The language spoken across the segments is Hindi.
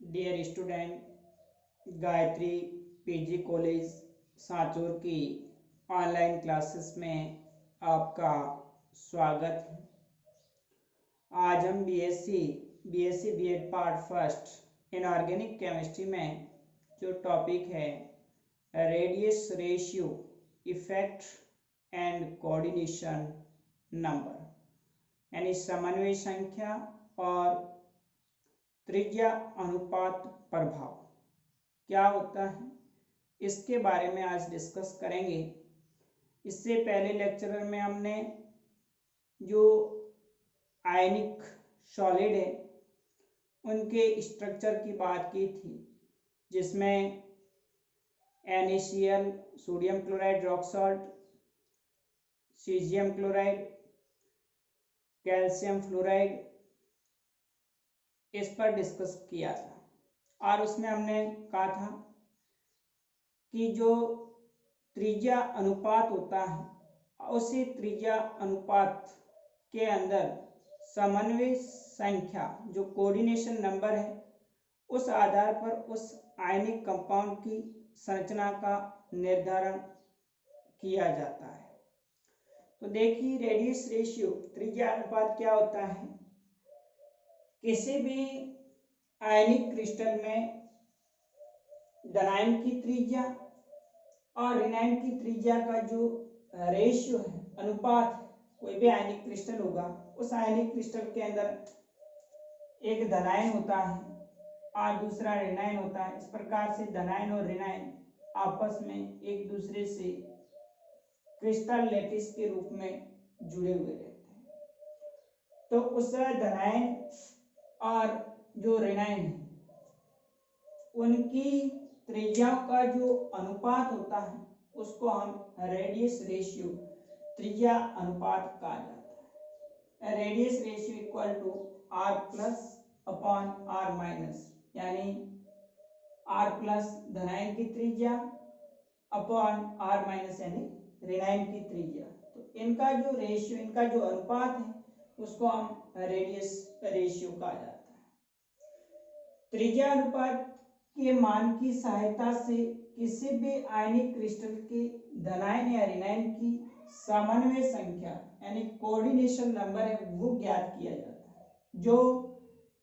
Dear student, Gayatri PG college Sanchore की ऑनलाइन क्लासेस में आपका स्वागत है। आज हम BSc BEd part first inorganic chemistry में जो टॉपिक है radius ratio effect and coordination number यानी समन्वय संख्या और त्रिज्या अनुपात प्रभाव क्या होता है, इसके बारे में आज डिस्कस करेंगे। इससे पहले लेक्चर में हमने जो आयनिक सॉलिड है उनके स्ट्रक्चर की बात की थी, जिसमें NaCl, sodium chloride rock salt, caesium chloride, calcium fluoride, इस पर डिस्कस किया था। और उसमें हमने कहा था कि जो त्रिज्या अनुपात होता है उसी त्रिज्या अनुपात के अंदर समन्वय संख्या जो कोऑर्डिनेशन नंबर है उस आधार पर उस आयनिक कंपाउंड की संरचना का निर्धारण किया जाता है। तो देखिए, रेडियस रेशियो त्रिज्या अनुपात क्या होता है। किसी भी आयनिक क्रिस्टल में डनाइन की त्रिज्या और रिनाइन की त्रिज्या का जो रेशियो है, अनुपात, कोई भी आयनिक क्रिस्टल होगा उस आयनिक क्रिस्टल के अंदर एक धनायन होता है और दूसरा ऋणायन होता है। इस प्रकार से धनायन और ऋणायन आपस में एक दूसरे से क्रिस्टल लैटिस के रूप में जुड़े हुए रहते हैं। तो उस धनायन और जो ऋणायन है उनकी त्रिज्याओं का जो अनुपात होता है उसको हम रेडियस रेशियो त्रिज्या अनुपात कहा जाता है। Radius ratio equal to R plus upon R minus, यानी आर प्लस धनायन की त्रिज्या अपॉन आर माइनस यानी ऋणायन की त्रिज्या। तो इनका जो रेशियो, इनका जो अनुपात है उसको हम रेडियस रेशियो कहा जाता है। त्रिज्या अनुपात के मान की सहायता से किसी भी आयनिक क्रिस्टल के धनायन या ऋणायन की समन्वय संख्या यानी कोऑर्डिनेशन नंबर है वो ज्ञात किया जाता है। जो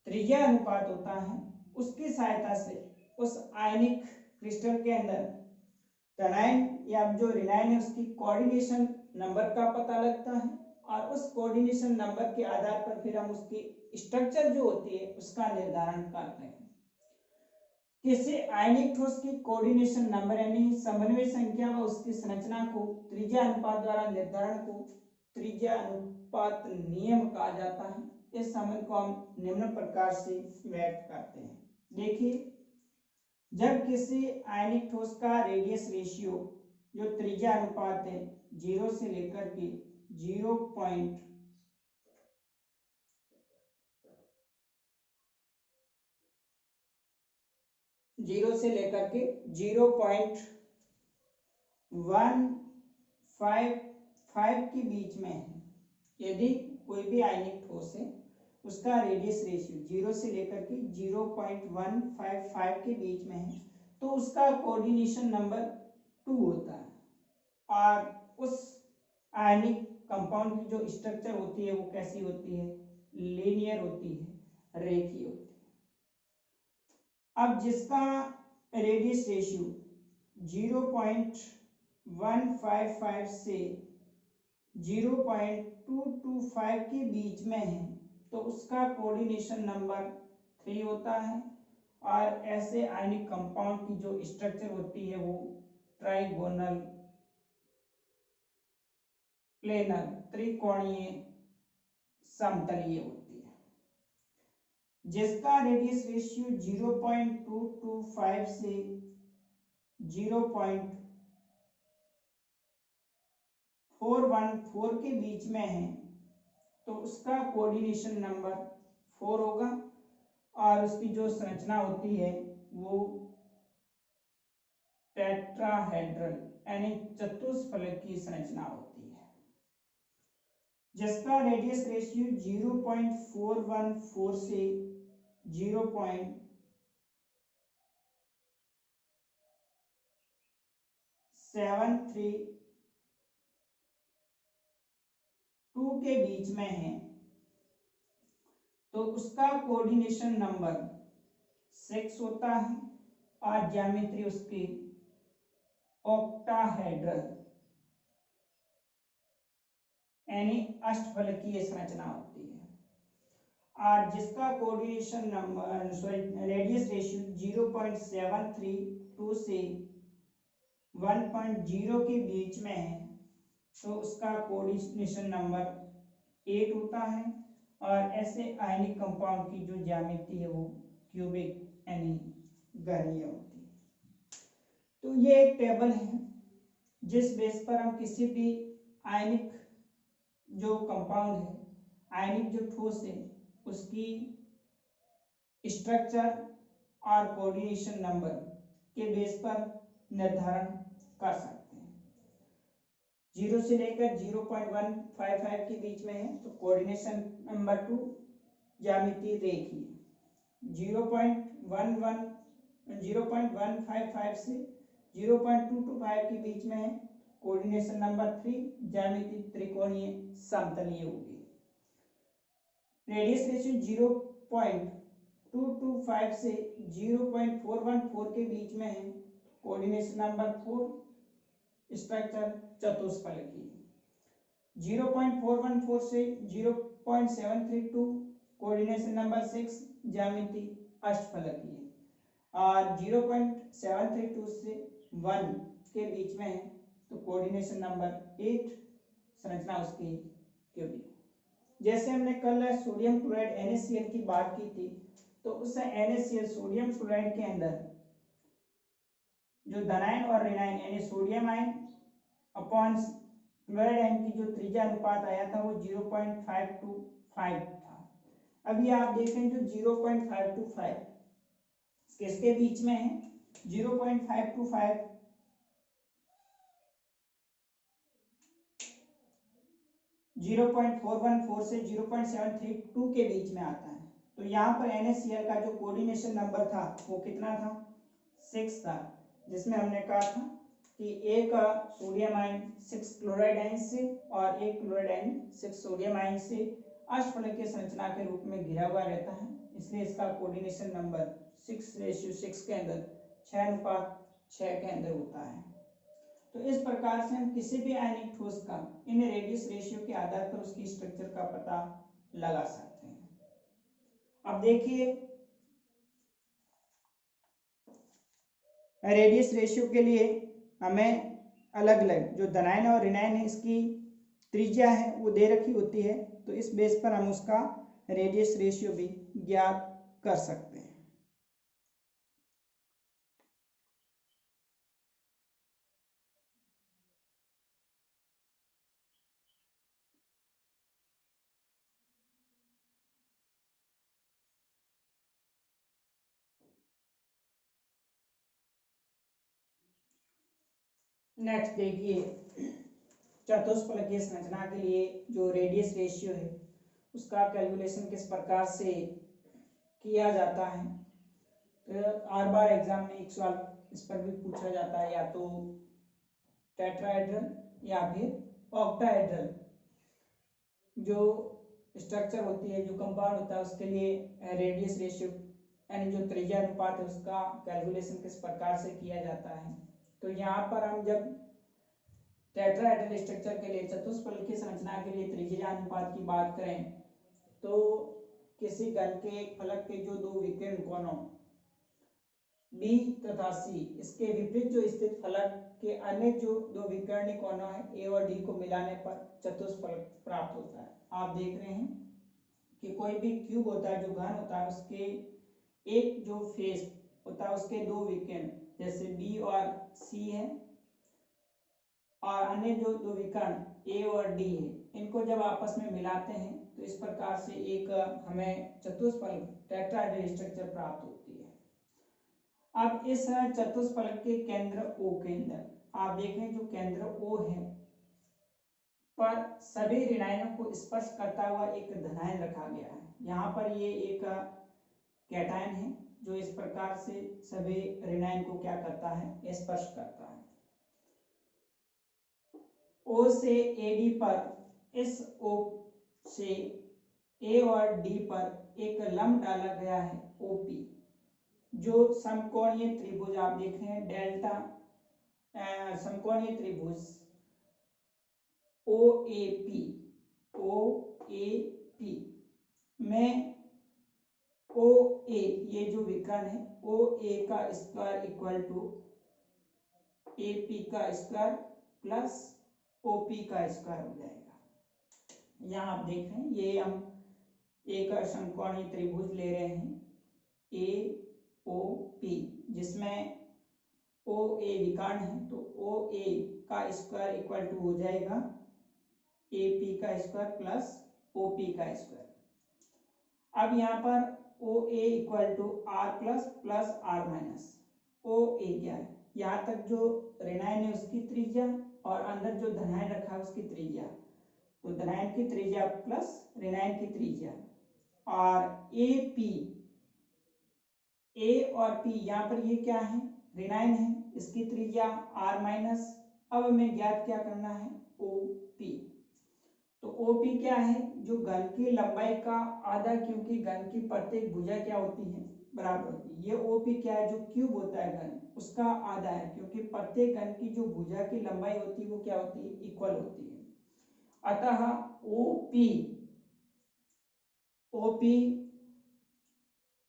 त्रिज्या अनुपात होता है उसकी सहायता से उस आयनिक क्रिस्टल के अंदर धनायन या जो ऋणायन है उसकी कोऑर्डिनेशन नंबर का पता लगता है और उस कोऑर्डिनेशन नंबर के आधार पर फिर हम उसकी स्ट्रक्चर जो होती है उसका निर्धारण करते हैं। किसी आयनिक ठोस की कोऑर्डिनेशन नंबर यानी समन्वय संख्या व उसकी संरचना को त्रिज्या अनुपात द्वारा निर्धारण को त्रिज्या अनुपात नियम कहा जाता है। इस संबंध को हम निम्न प्रकार से व्यक्त करते हैं। देखिए, जब किसी आयनिक ठोस का रेडियस रेशियो जो त्रिज्या अनुपात है 0 से लेकर के 0.155 के बीच में है, यदि कोई भी आयनिक ठोस है उसका रेडियस रेशियो 0 से लेकर के 0.155 के बीच में है तो उसका कोऑर्डिनेशन नंबर 2 होता है और उस आयनिक कंपाउंड की जो स्ट्रक्चर होती है वो कैसी होती है, लीनियर होती है, रेखीय होती है। अब जिसका रेडियस रेशियो 0.155 से 0.225 के बीच में है तो उसका कोऑर्डिनेशन नंबर 3 होता है और ऐसे आयनिक कंपाउंड की जो स्ट्रक्चर होती है वो ट्राइगोनल प्लेनर त्रिकोणीय समतलीय होती है। जिसका रेडियस रेशियो 0.225 से 0.414 के बीच में है तो उसका कोऑर्डिनेशन नंबर 4 होगा और उसकी जो संरचना होती है वो टेट्राहेड्रल यानी चतुष्फलक की संरचना होती है। जिसका रेडियस रेशियो 0.414 से 0.414 732 के बीच में है तो उसका कोऑर्डिनेशन नंबर 6 होता है और ज्यामिति उसकी ऑक्टाहेड्रल यानी अष्टफलकीय संरचना होती है। और जिसका कोऑर्डिनेशन नंबर रेडियस रेशियो 0.732 से 1.0 के बीच में है तो उसका कोऑर्डिनेशन नंबर 8 होता है। और ऐसे आयनिक कंपाउंड की जो ज्यामिति है वो क्यूबिक यानी घनीय होती है। तो ये एक टेबल है जिस बेस पर हम किसी भी आयनिक जो कंपाउंड है, आयनिक जो ठोस है, उसकी स्ट्रक्चर और कोऑर्डिनेशन नंबर के बेस पर निर्धारण कर सकते हैं। 0 से लेकर 0.155 के बीच में है तो कोऑर्डिनेशन नंबर 2 ज्यामिति रेखीय। 0.155 से 0.225 के बीच में है कोऑर्डिनेशन नंबर 3 ज्यामिति त्रिकोणीय समतलीय होगी। रेडियस रेशियो 0.225 से 0.414 के बीच में है कोऑर्डिनेशन नंबर 4 स्ट्रक्चर चतुष्फलकीय। 0.414 से 0.732 कोऑर्डिनेशन नंबर 6 ज्यामिति अष्टफलकीय और 0.732 से 1 के बीच में है तो कोऑर्डिनेशन नंबर 8 संरचना उसकी क्यूबिक। जैसे हमने कल सोडियम क्लोराइड NaCl की बात की थी तो उस NaCl सोडियम क्लोराइड के अंदर जो धनायन और ऋणायन यानी sodium ion upon chloride ion की जो त्रिज्या अनुपात आया था वो 0.525 था। अभी आप देखें जो 0.525 किसके बीच में है? 0.525 0.414 से 0.732 के बीच में आता है। तो यहाँ पर NaCl का जो कोऑर्डिनेशन नंबर था वो कितना था? 6 था, जिसमें हमने कहा था कि एक सोडियम आयन 6 क्लोराइड आयन से और एक क्लोराइड आयन 6 सोडियम आयन से अष्टफलकीय संरचना के रूप में घिरा हुआ रहता है, इसलिए इसका कोऑर्डिनेशन नंबर 6:6 के अंदर 6:6 के अंदर होता है। तो इस प्रकार से हम किसी भी आयनिक ठोस का इन रेडियस रेशियो के आधार पर उसकी स्ट्रक्चर का पता लगा सकते हैं। अब देखिए रेडियस रेशियो के लिए हमें अलग अलग जो धनायन और ऋणायन है इसकी त्रिज्या है वो दे रखी होती है, तो इस बेस पर हम उसका रेडियस रेशियो भी ज्ञात कर सकते हैं। नेक्स्ट देखिए चतुष्फलकीय संरचना के लिए जो रेडियस रेशियो है उसका कैलकुलेशन किस प्रकार से किया जाता है। तो हर बार एग्जाम में एक सवाल इस पर भी पूछा जाता है, या तो टेट्राहेड्रल या फिर ऑक्टाहेड्रल जो स्ट्रक्चर होती है, जो कंपाउंड होता है, उसके लिए रेडियस रेशियो यानी जो त्रिज्या अनुपात है उसका कैलकुलेशन किस प्रकार से किया जाता है। तो यहाँ पर हम जब टेट्राहेड्रल स्ट्रक्चर के लिए चतुष्फलकीय संरचना के लिए त्रिज्या अनुपात की बात करें तो किसी घन के एक फलक के जो दो विकर्ण कोणों B तथा C, इसके विपरीत जो स्थित फलक के अन्य जो दो विकर्णी कोणों है A और D को मिलाने पर चतुष्फलक प्राप्त होता है। आप देख रहे हैं कि कोई भी क्यूब होता है जो घन होता है उसके एक जो फेस होता है उसके दो विकर्ण जैसे B और C है और अन्य जो दो विकर्ण A और D है, इनको जब आपस में मिलाते हैं तो इस प्रकार से एक हमें चतुष्फलक टेट्राहेड्रल स्ट्रक्चर प्राप्त होती है। अब इस चतुष्फलक के केंद्र O के अंदर आप देखें जो केंद्र O है पर सभी ऋणायनों को स्पर्श करता हुआ एक धनायन रखा गया है। यहाँ पर ये एक कैटायन है जो इस प्रकार से सभी ऋणायन को क्या करता है? स्पर्श करता है। ओ से ए डी पर इस ओ से ए और डी पर एक लंब डाला गया है ओपी, जो समकोणीय त्रिभुज आप देख रहे हैं डेल्टा समकोणीय त्रिभुज ओ ए पी में ओ ए, ये जो विकर्ण है ओ ए का square equal to A P का स्क्वायर प्लस ओ पी का स्क्वायर हो जाएगा। यहाँ आप देख रहे हैं ये हम एक समकोणीय त्रिभुज ले रहे हैं ए ओ पी, जिसमें ओ ए विकर्ण है, तो ओ ए का स्क्वायर इक्वल टू हो जाएगा ए पी का स्क्वायर प्लस ओ पी का स्क्वायर। अब यहाँ पर O A equal to R plus R minus. O A क्या है, यहाँ तक जो ऋणायन है उसकी त्रिज्या और अंदर जो धनायन रखा है उसकी त्रिज्या, तो धनायन की त्रिज्या प्लस ऋणायन की त्रिज्या, और ए पी, ए और पी यहाँ पर ये क्या है ऋणायन है, इसकी त्रिज्या आर माइनस। अब हमें ज्ञात क्या करना है ओ पी, तो ओ पी क्या है, जो घन की लंबाई का आधा, क्योंकि घन की प्रत्येक भुजा क्या होती है बराबर होती है। ये ओ पी क्या है, जो क्यूब होता है घन उसका आधा है, क्योंकि प्रत्येक घन की जो भुजा की लंबाई होती है वो क्या होती है इक्वल होती है। अतः ओ पी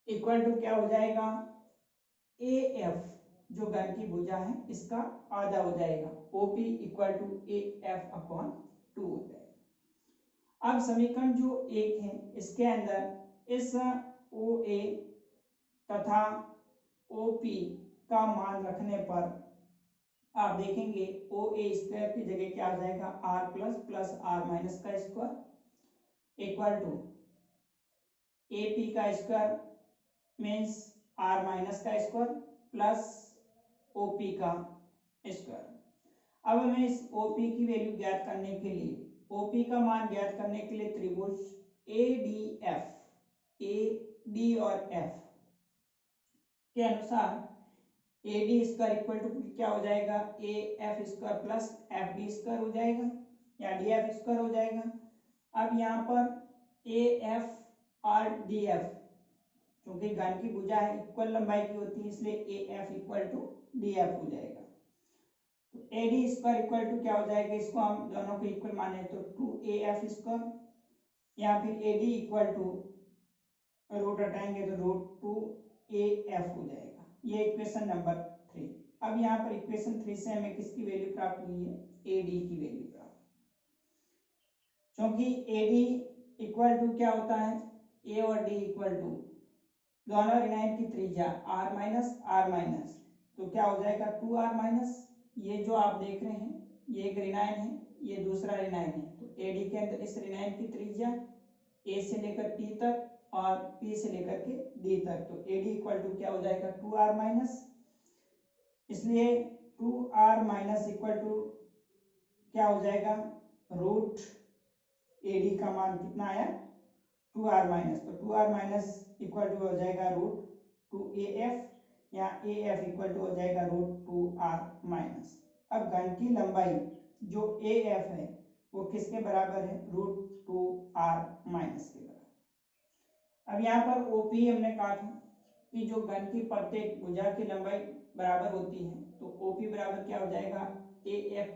इक्वल टू क्या हो जाएगा ए एफ, जो घन की भुजा है इसका आधा हो जाएगा, O P equal to A F upon 2 हो जाएगा। अब समीकरण जो एक है इसके अंदर इस ओ ए तथा ओ पी का मान रखने पर आप देखेंगे ओ ए स्क्वायर की जगह क्या हो जाएगा आर प्लस आर माइनस का square equal to A P का स्क्वायर मीन्स आर माइनस का स्क्वायर प्लस ओ पी का स्क्वायर। अब हमें इस ओ पी की वैल्यू ज्ञात करने के लिए, ओ पी का मान ज्ञात करने के लिए त्रिभुज ए डी और एफ के अनुसार A D square equal to क्या हो जाएगा A F square plus F D square हो जाएगा या डी एफ स्क्वायर हो जाएगा। अब यहाँ पर ए एफ और डी एफ, क्योंकि घन की भुजा है इक्वल लंबाई की होती है, इसलिए A F equal to D F हो जाएगा। तो A D square equal to क्या हो जाएगा, इसको हम दोनों को इक्वल माने तो 2af स्क्वायर, या फिर A D equal to root हटाएंगे तो √2af हो जाएगा। ये इक्वेशन नंबर 3। अब यहाँ पर इक्वेशन 3 से हमें किसकी वैल्यू प्राप्त हुई है ए डी की वैल्यू प्राप्त, क्योंकि ए डी इक्वल टू क्या होता है ए और डी इक्वल टू दोनों ऋणायन की त्रिज्या आर माइनस, तो क्या हो जाएगा 2r माइनस, ये जो आप देख रहे हैं ये एक ऋणायन है ये दूसरा ऋणायन है, तो ए डी के अंदर इस ऋणायन की त्रिज्या ए से लेकर पी तक और पी से लेकर के डी तक, तो ए डी इक्वल टू क्या हो जाएगा 2r माइनस, इसलिए 2r माइनस इक्वल टू क्या हो जाएगा रूट ए डी का मान कितना आया 2r माइनस, तो 2r माइनस इक्वल टू हो जाएगा √2af, या ए एफ इक्वल टू हो जाएगा √2r माइनस। अब घन की लंबाई जो ए एफ है वो किसके बराबर है √2r माइनस के बराबर। अब यहाँ पर ओपी हमने कहा था कि जो घन की प्रत्येक भुजा की लंबाई बराबर होती है, तो ओपी बराबर क्या हो जाएगा ए एफ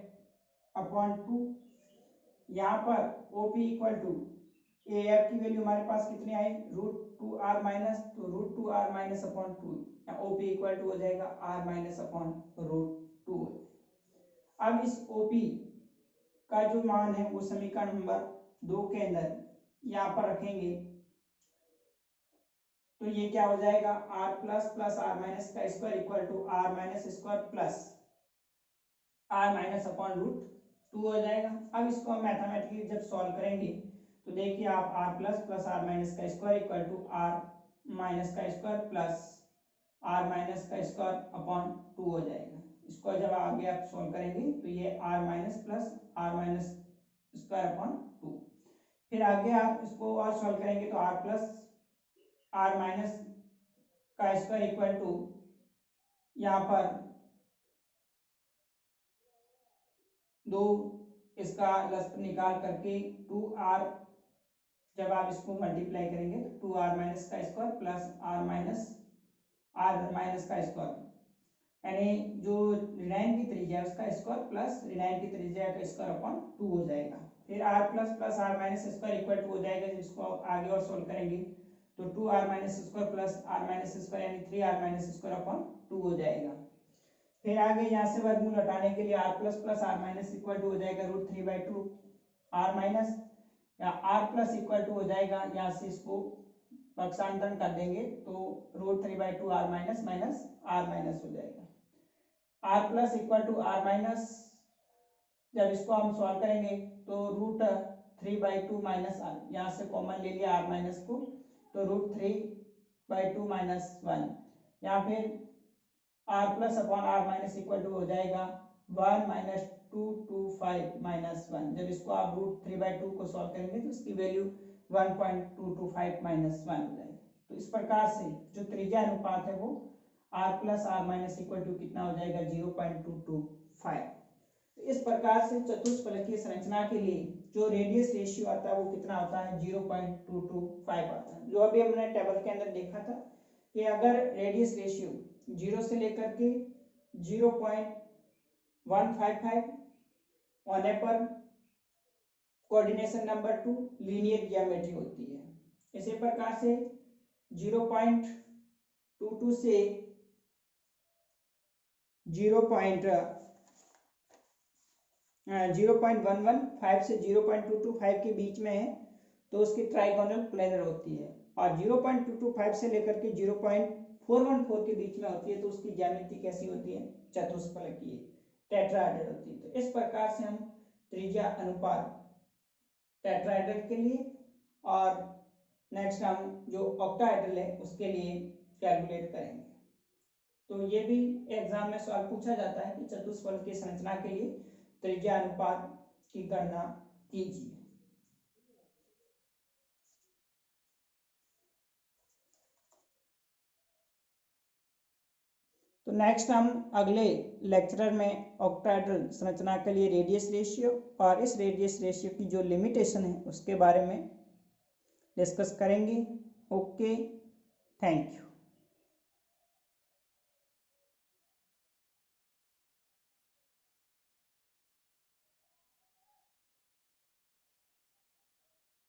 अपॉन 2। यहाँ पर OP equal to A F की वैल्यू हमारे पास कितनी आई √2r माइनस, तो √2r minus upon 2, OP equal to हो जाएगा r माइनस अपॉन √2। अब इस ओपी का जो मान है वो समीकरण नंबर 2 के अंदर यहाँ पर रखेंगे, तो ये क्या हो जाएगा r प्लस आर माइनस का square equal to r minus square plus r minus upon √2 हो जाएगा। अब इसको हम मैथमेटिकली जब सॉल्व करेंगे तो देखिए आप r प्लस आर माइनस का square equal to r minus का स्क्वायर प्लस r माइनस का स्क्वायर अपॉन 2 हो जाएगा। इसको जब आगे आप सॉल्व करेंगे तो ये r minus plus R minus square upon 2, फिर आगे आप इसको और सॉल्व करेंगे तो r प्लस आर माइनस का स्क्वायर इक्वल टू यहाँ पर 2 इसका लस्त निकाल करके 2r, जब आप इसको मल्टीप्लाई करेंगे तो 2r माइनस का स्क्वायर प्लस r माइनस का स्क्वायर, यानी जो ऋणायन की त्रिज्या है उसका स्क्वायर प्लस ऋणायन की त्रिज्या का स्क्वायर अपॉन 2 हो जाएगा। फिर r plus r minus square equal to हो जाएगा, जिसको आप आगे और सोल्व करेंगे तो 2r minus square plus r minus square यानी 3r माइनस स्क्वायर अपॉन 2 हो जाएगा। फिर आगे यहाँ से वर्गमूल हटाने के लिए r plus r minus equal to हो जाएगा √3/2 r माइनस, या r प्लस इक्वल टू हो जाएगा, यहाँ से इसको पक्षांतरण कर देंगे तो √3/2 r minus minus r minus हो जाएगा। r plus equal to r minus, जब इसको हम सॉल्व करेंगे तो √3/2 माइनस r, यहाँ से कॉमन ले लिया r माइनस को तो √3/2 माइनस 1, या फिर r plus upon r minus equal to हो जाएगा 1 माइनस 225 माइनस 1। जब इसको आप √3/2 को सॉल्व करेंगे तो इसकी वैल्यू 1.225 माइनस 1 हो जाएगी। तो इस प्रकार से जो त्रिज्या अनुपात है वो r plus r minus equal to कितना हो जाएगा 0.225। तो इस प्रकार से चतुष्फलकीय संरचना के लिए जो रेडियस रेशियो आता है वो कितना होता है 0.225 आता है। जो अभी हमने टेबल के अंदर देखा था कि अगर रेडियस रेशियो 0 से लेकर के 0.155 होने पर कोऑर्डिनेशन नंबर 2 लीनियर ज्योमेट्री होती है। इसी प्रकार से 0.22 से 0.115 से 0.225 के बीच में है तो उसकी ट्राइगोनल प्लेनर होती है, और 0.225 से लेकर के 0.414 के बीच में होती है तो उसकी ज्यामिति कैसी होती है चतुष्फलकीय टेट्राहेड्रल होती है। तो इस प्रकार से हम त्रिज्या अनुपात टेट्राहेड्रल के लिए और नेक्स्ट हम जो ऑक्टाहेड्रल है उसके लिए कैलकुलेट करेंगे। तो ये भी एग्जाम में सवाल पूछा जाता है कि चतुष्फलकीय संरचना के लिए त्रिज्या अनुपात की गणना कीजिए। तो नेक्स्ट हम अगले लेक्चरर में ऑक्टाहेड्रल संरचना के लिए रेडियस रेशियो और इस रेडियस रेशियो की जो लिमिटेशन है उसके बारे में डिस्कस करेंगे। Okay, thank you.